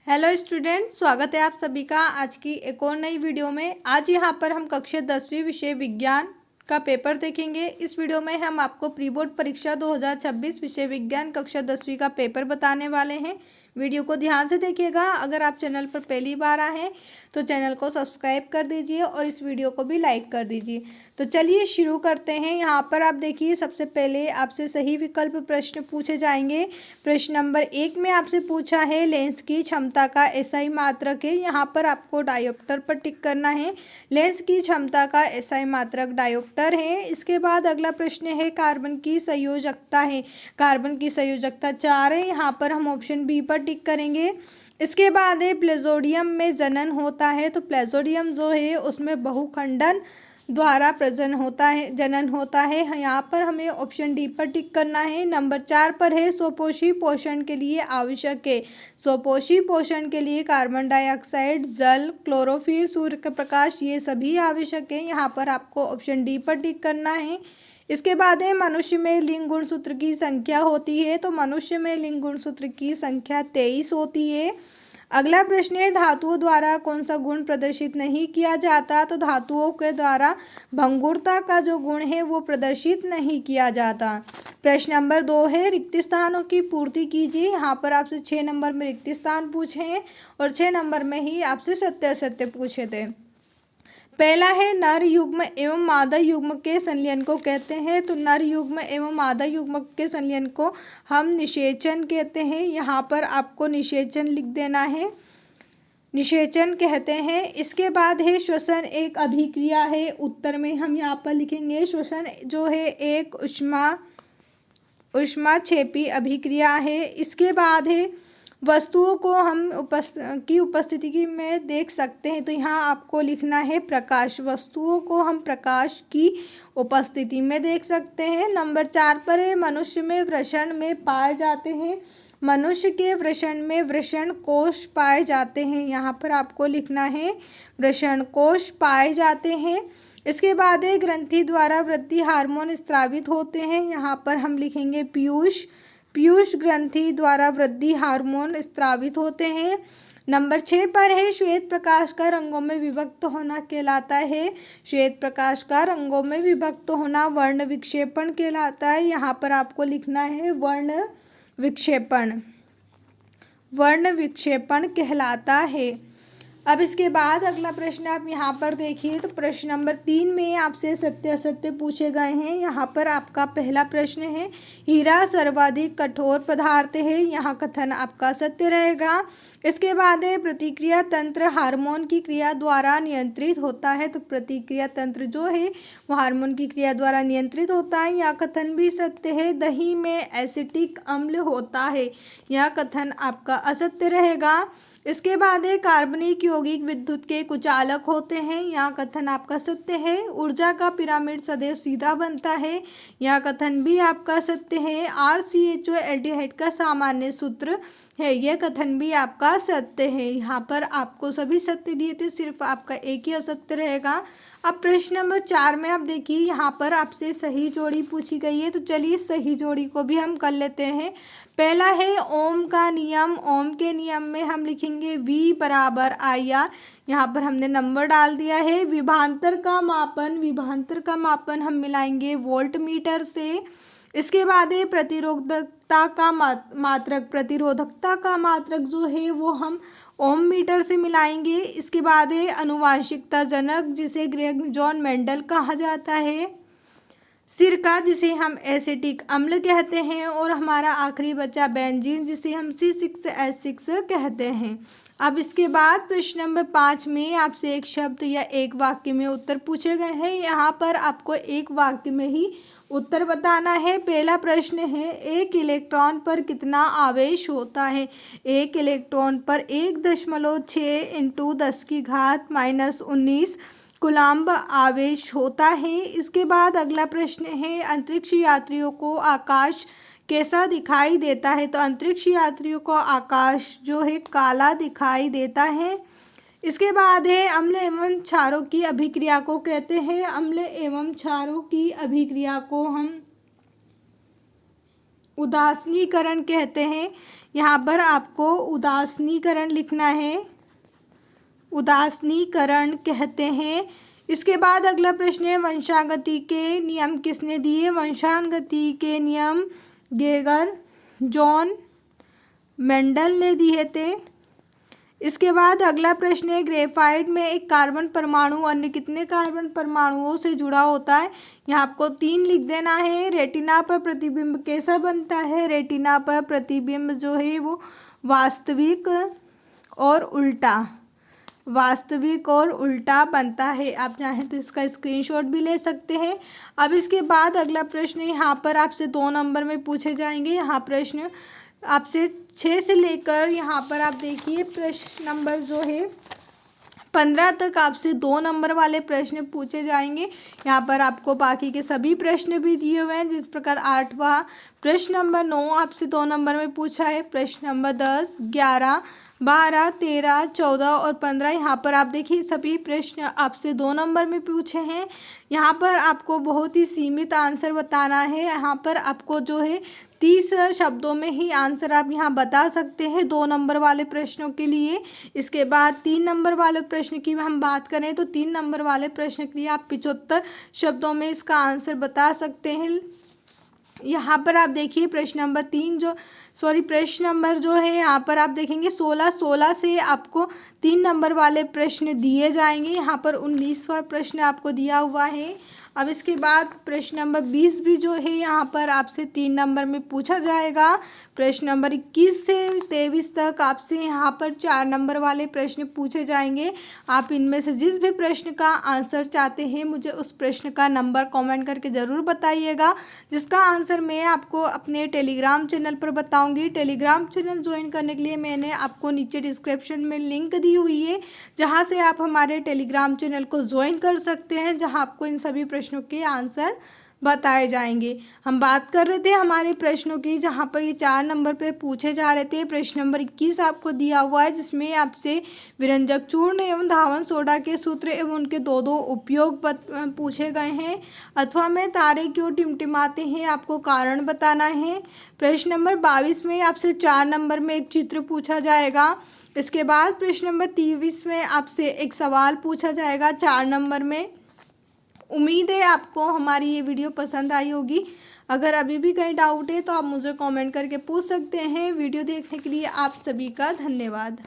Hello student, स्वागत है आप सभी का आज की एक और नई वीडियो में। आज यहाँ पर हम कक्षा 10वीं विषय विज्ञान का पेपर देखेंगे। इस वीडियो में हम आपको प्री बोर्ड परीक्षा 2026 विषय विज्ञान कक्षा 10वीं का पेपर बताने वाले हैं। वीडियो को ध्यान से देखिएगा। अगर आप चैनल पर पहली बार आए हैं तो चैनल को सब्सक्राइब कर दीजिए और इस वीडियो को भी लाइक कर दीजिए। तो चलिए शुरू करते हैं। यहाँ पर आप देखिए, सबसे पहले आपसे सही विकल्प प्रश्न पूछे जाएंगे। प्रश्न नंबर 1 में आपसे पूछा है लेंस की क्षमता का एसआई मात्रक है। यहाँ पर आपको डायोप्टर पर टिक करना है। लेंस की क्षमता का एसआई मात्रक डायोप्टर है। इसके बाद अगला प्रश्न है कार्बन की संयोजकता है। कार्बन की संयोजकता 4 है। यहाँ पर हम ऑप्शन बी पर टिक करेंगे। इसके बाद है प्लेजोडियम में जनन होता है। तो प्लेजोडियम जो है उसमें बहुखंडन द्वारा प्रजनन होता है, जनन होता है। यहाँ पर हमें ऑप्शन डी पर टिक करना है। नंबर 4 पर है स्वपोषी पोषण के लिए आवश्यक है। स्वपोषी पोषण के लिए कार्बन डाइऑक्साइड, जल, क्लोरोफिल, सूर्य का प्रकाश, ये सभी आवश्यक है। यहाँ पर आपको ऑप्शन डी पर टिक करना है। इसके बाद है मनुष्य में लिंग गुणसूत्र की संख्या होती है। तो मनुष्य में लिंग गुणसूत्र की संख्या 23 होती है। अगला प्रश्न है धातुओं द्वारा कौन सा गुण प्रदर्शित नहीं किया जाता। तो धातुओं के द्वारा भंगुरता का जो गुण है वो प्रदर्शित नहीं किया जाता। प्रश्न नंबर 2 है रिक्त स्थानों की पूर्ति कीजिए। यहाँ पर आपसे 6 नंबर में रिक्त स्थान पूछे हैं और 6 नंबर में ही आपसे सत्य असत्य पूछे थे। पहला है नर युग्म एवं मादा युग्म के संलयन को कहते हैं। तो नर युग्म एवं मादा युग्म के संलयन को हम निषेचन कहते हैं। यहाँ पर आपको निषेचन लिख देना है, निषेचन कहते हैं। इसके बाद है श्वसन एक अभिक्रिया है। उत्तर में हम यहाँ पर लिखेंगे श्वसन जो है एक ऊष्माक्षेपी अभिक्रिया है। इसके बाद है वस्तुओं को हम उपस्थिति में देख सकते हैं। तो यहाँ आपको लिखना है प्रकाश। वस्तुओं को हम प्रकाश की उपस्थिति में देख सकते हैं। नंबर 4 पर है मनुष्य में वृषण में पाए जाते हैं। मनुष्य के वृषण में वृषण कोश पाए जाते हैं। यहाँ पर आपको लिखना है वृषण कोश पाए जाते हैं। इसके बाद है ग्रंथि द्वारा वृद्धि हार्मोन स्रावित होते हैं। यहाँ पर हम लिखेंगे पीयूष ग्रंथि द्वारा वृद्धि हार्मोन स्रावित होते हैं। नंबर 6 पर है श्वेत प्रकाश का रंगों में विभक्त होना कहलाता है। श्वेत प्रकाश का रंगों में विभक्त होना वर्ण विक्षेपण कहलाता है। यहाँ पर आपको लिखना है वर्ण विक्षेपण कहलाता है। अब इसके बाद अगला प्रश्न आप यहाँ पर देखिए। तो प्रश्न नंबर 3 में आपसे सत्य असत्य पूछे गए हैं। यहाँ पर आपका पहला प्रश्न है हीरा सर्वाधिक कठोर पदार्थ है। यहाँ कथन आपका सत्य रहेगा। इसके बाद है प्रतिक्रिया तंत्र हार्मोन की क्रिया द्वारा नियंत्रित होता है। तो प्रतिक्रिया तंत्र जो है वो हार्मोन की क्रिया द्वारा नियंत्रित होता है। यह कथन भी सत्य है। दही में एसिटिक अम्ल होता है। यह कथन आपका असत्य रहेगा। इसके बाद है कार्बनिक यौगिक विद्युत के कुचालक होते हैं। यह कथन आपका सत्य है। ऊर्जा का पिरामिड सदैव सीधा बनता है। यह कथन भी आपका सत्य है। RCHO एल्डिहाइड का सामान्य सूत्र है। यह कथन भी आपका सत्य है। यहाँ पर आपको सभी सत्य दिए थे, सिर्फ आपका एक ही असत्य रहेगा। अब प्रश्न नंबर 4 में आप देखिए, यहाँ पर आपसे सही जोड़ी पूछी गई है। तो चलिए सही जोड़ी को भी हम कर लेते हैं। पहला है ओम का नियम। ओम के नियम में हम लिखेंगे V बराबर IR। यहाँ पर हमने नंबर डाल दिया है। विभवांतर का मापन हम मिलाएंगे वोल्ट मीटर से। इसके बाद है प्रतिरोधकता का मात्रक जो है वो हम ओम मीटर से मिलाएंगे। इसके बाद है अनुवांशिकता जनक जिसे ग्रेग जॉन मेंडल कहा जाता है। सिरका जिसे हम एसिटिक अम्ल कहते हैं। और हमारा आखिरी बचा बेंजीन जिसे हम C6H6 कहते हैं। अब इसके बाद प्रश्न नंबर 5 में आपसे एक शब्द या एक वाक्य में उत्तर पूछे गए हैं। यहाँ पर आपको एक वाक्य में ही उत्तर बताना है। पहला प्रश्न है एक इलेक्ट्रॉन पर कितना आवेश होता है। एक इलेक्ट्रॉन पर 1.6 × 10⁻⁻19 कूलम्ब आवेश होता है। इसके बाद अगला प्रश्न है अंतरिक्ष यात्रियों को आकाश कैसा दिखाई देता है। तो अंतरिक्ष यात्रियों को आकाश जो है काला दिखाई देता है। इसके बाद है अम्ल एवं क्षारों की अभिक्रिया को कहते हैं। अम्ल एवं क्षारों की अभिक्रिया को हम उदासीनीकरण कहते हैं। यहाँ पर आपको उदासीनीकरण लिखना है, उदासीनीकरण कहते हैं। इसके बाद अगला प्रश्न है, वंशागति के नियम किसने दिए? वंशागति के नियम गेगर जॉन मेंडल ने दिए थे। इसके बाद अगला प्रश्न है, ग्रेफाइट में एक कार्बन परमाणु अन्य कितने कार्बन परमाणुओं से जुड़ा होता है? यहाँ आपको 3 लिख देना है। रेटिना पर प्रतिबिंब कैसा बनता है? रेटिना पर प्रतिबिंब जो है वो वास्तविक और उल्टा, वास्तविक और उल्टा बनता है। आप चाहें तो इसका स्क्रीनशॉट भी ले सकते हैं। अब इसके बाद अगला प्रश्न यहाँ पर आपसे 2 नंबर में पूछे जाएंगे। यहाँ प्रश्न आपसे 6 से लेकर यहाँ पर आप देखिए प्रश्न नंबर जो है 15 तक आपसे 2 नंबर वाले प्रश्न पूछे जाएंगे। यहाँ पर आपको बाकी के सभी प्रश्न भी दिए हुए हैं। जिस प्रकार 8वां प्रश्न नंबर 9 आपसे 2 नंबर में पूछा है, प्रश्न नंबर 10, 11, 12, 13, 14 और 15 यहाँ पर आप देखिए सभी प्रश्न आपसे 2 नंबर में पूछे हैं। यहाँ पर आपको बहुत ही सीमित आंसर बताना है। यहाँ पर आपको जो है 30 शब्दों में ही आंसर आप यहाँ बता सकते हैं 2 नंबर वाले प्रश्नों के लिए। इसके बाद 3 नंबर वाले प्रश्न की हम बात करें तो 3 नंबर वाले प्रश्न के लिए आप 75 शब्दों में इसका आंसर बता सकते हैं। यहाँ पर आप देखिए प्रश्न नंबर प्रश्न नंबर जो है यहाँ पर आप देखेंगे 16 से आपको 3 नंबर वाले प्रश्न दिए जाएंगे। यहाँ पर 19वां प्रश्न आपको दिया हुआ है। अब इसके बाद प्रश्न नंबर 20 भी जो है यहाँ पर आपसे 3 नंबर में पूछा जाएगा। प्रश्न नंबर 21 से 23 तक आपसे यहाँ पर 4 नंबर वाले प्रश्न पूछे जाएंगे। आप इनमें से जिस भी प्रश्न का आंसर चाहते हैं मुझे उस प्रश्न का नंबर कमेंट करके ज़रूर बताइएगा, जिसका आंसर मैं आपको अपने टेलीग्राम चैनल पर बताऊंगी। टेलीग्राम चैनल ज्वाइन करने के लिए मैंने आपको नीचे डिस्क्रिप्शन में लिंक दी हुई है, जहाँ से आप हमारे टेलीग्राम चैनल को ज्वाइन कर सकते हैं, जहाँ आपको इन सभी प्रश्नों के आंसर बताए जाएंगे। हम बात कर रहे थे हमारे प्रश्नों की, जहाँ पर ये 4 नंबर पे पूछे जा रहे थे। प्रश्न नंबर 21 आपको दिया हुआ है, जिसमें आपसे विरंजक चूर्ण एवं धावन सोडा के सूत्र एवं उनके 2 उपयोग पूछे गए हैं। अथवा में तारे क्यों टिमटिमाते हैं, आपको कारण बताना है। प्रश्न नंबर 22 में आपसे 4 नंबर में एक चित्र पूछा जाएगा। इसके बाद प्रश्न नंबर 23 में आपसे एक सवाल पूछा जाएगा 4 नंबर में। उम्मीद है आपको हमारी ये वीडियो पसंद आई होगी। अगर अभी भी कहीं डाउट है तो आप मुझे कमेंट करके पूछ सकते हैं। वीडियो देखने के लिए आप सभी का धन्यवाद।